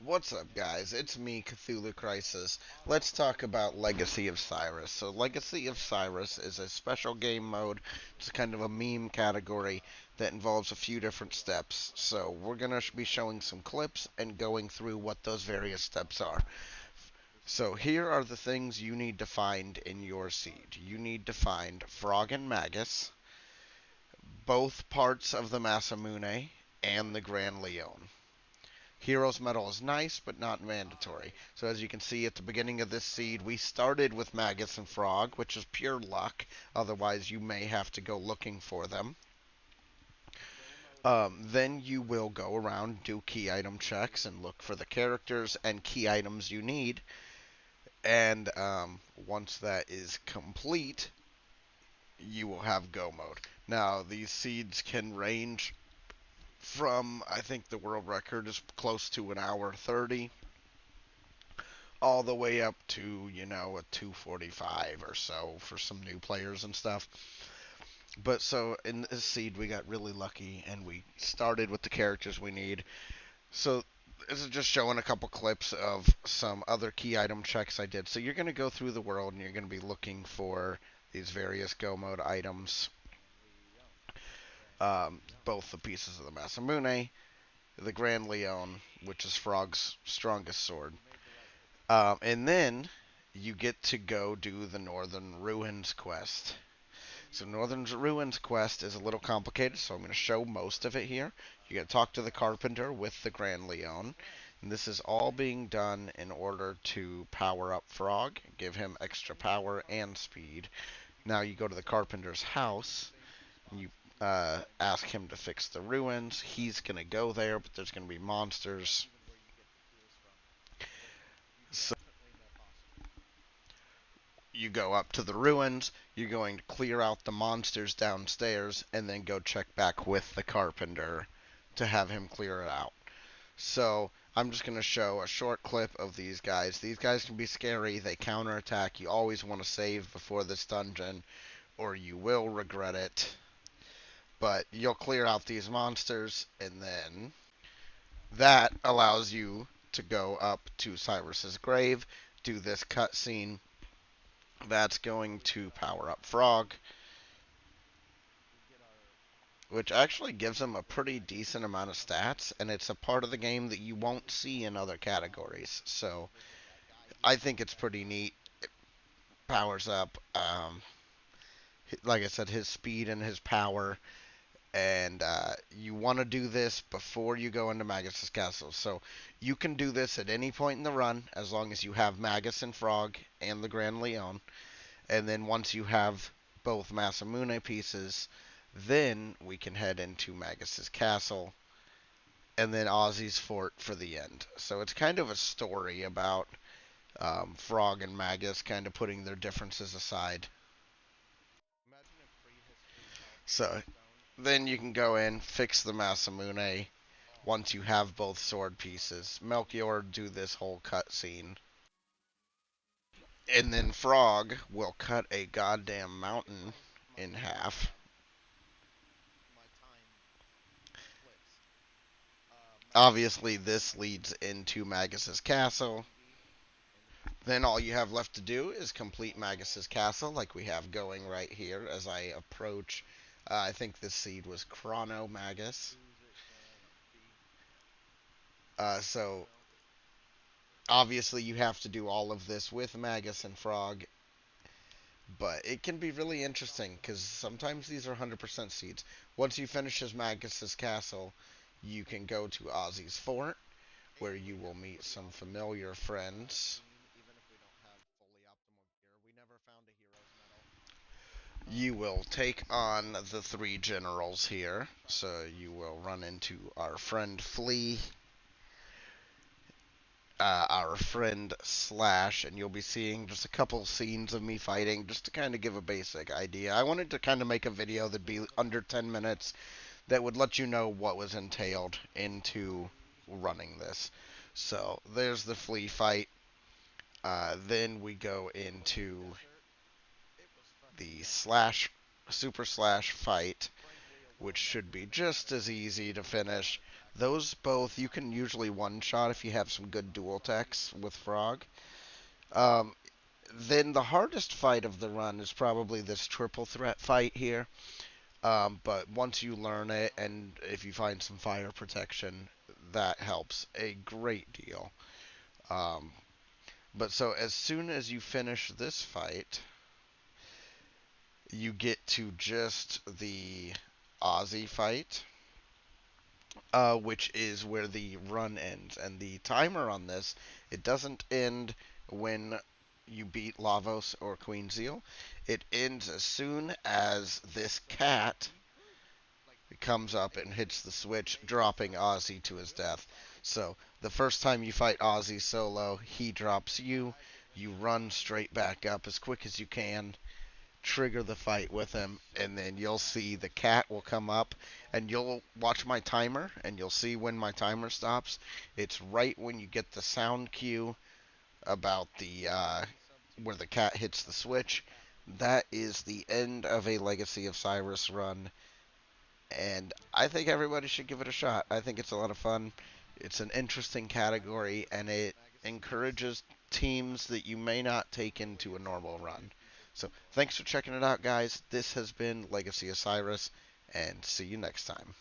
What's up, guys? It's me, Cthulhu Crisis. Let's talk about Legacy of Cyrus. So, Legacy of Cyrus is a special game mode. It's kind of a meme category that involves a few different steps. So, we're going to be showing some clips and going through what those various steps are. So, here are the things you need to find in your seed. You need to find Frog and Magus, both parts of the Masamune, and the Grand Leon. Hero's Medal is nice, but not mandatory. So as you can see at the beginning of this seed, we started with Magus and Frog, which is pure luck. Otherwise, you may have to go looking for them. Then you will go around, do key item checks, and look for the characters and key items you need. And once that is complete, you will have go mode. Now, these seeds can range from, I think the world record is close to an hour 30 all the way up to, a 245 or so for some new players and stuff. But so in this seed, we got really lucky and we started with the characters we need. So this is just showing a couple clips of some other key item checks I did. So you're going to go through the world and you're going to be looking for these various go mode items. Both the pieces of the Masamune, the Grand Leon, which is Frog's strongest sword. And then you get to go do the Northern Ruins quest. So Northern Ruins quest is a little complicated, so I'm going to show most of it here. You got to talk to the carpenter with the Grand Leon. And this is all being done in order to power up Frog, give him extra power and speed. Now you go to the carpenter's house, and you ask him to fix the ruins. He's going to go there, but there's going to be monsters. So you go up to the ruins, you're going to clear out the monsters downstairs, and then go check back with the carpenter to have him clear it out. So I'm just going to show a short clip of these guys. These guys can be scary, they counterattack. You always want to save before this dungeon, or you will regret it. But you'll clear out these monsters, and then that allows you to go up to Cyrus's grave, do this cutscene. That's going to power up Frog, which actually gives him a pretty decent amount of stats, and it's a part of the game that you won't see in other categories. So I think it's pretty neat. It powers up, like I said, his speed and his power, and you want to do this before you go into Magus Castle. So you can do this at any point in the run, as long as you have Magus and Frog and the Grand Leon. And then once you have both Masamune pieces, then we can head into Magus's castle, and then Ozzie's fort for the end. So it's kind of a story about Frog and Magus kind of putting their differences aside. So then you can go in, fix the Masamune once you have both sword pieces. Melchior do this whole cutscene. And then Frog will cut a goddamn mountain in half. Obviously, this leads into Magus's castle. Then all you have left to do is complete Magus's castle, like we have going right here as I approach. I think this seed was Chrono Magus. So obviously, you have to do all of this with Magus and Frog, but it can be really interesting because sometimes these are 100% seeds. Once you finish his Magus's castle, you can go to Ozzie's fort, where you will meet some familiar friends. You will take on the three generals here. So you will run into our friend Flea, our friend Slash, and you'll be seeing just a couple scenes of me fighting just to kind of give a basic idea. I wanted to kind of make a video that'd be under 10 minutes that would let you know what was entailed into running this. So there's the Flea fight. Then we go into the Super Slash fight, which should be just as easy to finish. Those both you can usually one shot if you have some good dual techs with Frog. Um, then the hardest fight of the run is probably this triple threat fight here. But once you learn it, and if you find some fire protection, that helps a great deal. Um, but so as soon as you finish this fight, you get to just the Ozzie fight, which is where the run ends. And the timer on this, it doesn't end when you beat Lavos or Queen Zeal. It ends as soon as this cat comes up and hits the switch, dropping Ozzie to his death. So the first time you fight Ozzie solo, he drops you. You run straight back up as quick as you can, trigger the fight with him, and then you'll see the cat will come up, and you'll watch my timer, and you'll see when my timer stops. It's right when you get the sound cue about the where the cat hits the switch. That is the end of a Legacy of Cyrus run, and I think everybody should give it a shot. I think it's a lot of fun. It's an interesting category, and it encourages teams that you may not take into a normal run. So, thanks for checking it out, guys. This has been Legacy of Cyrus, and see you next time.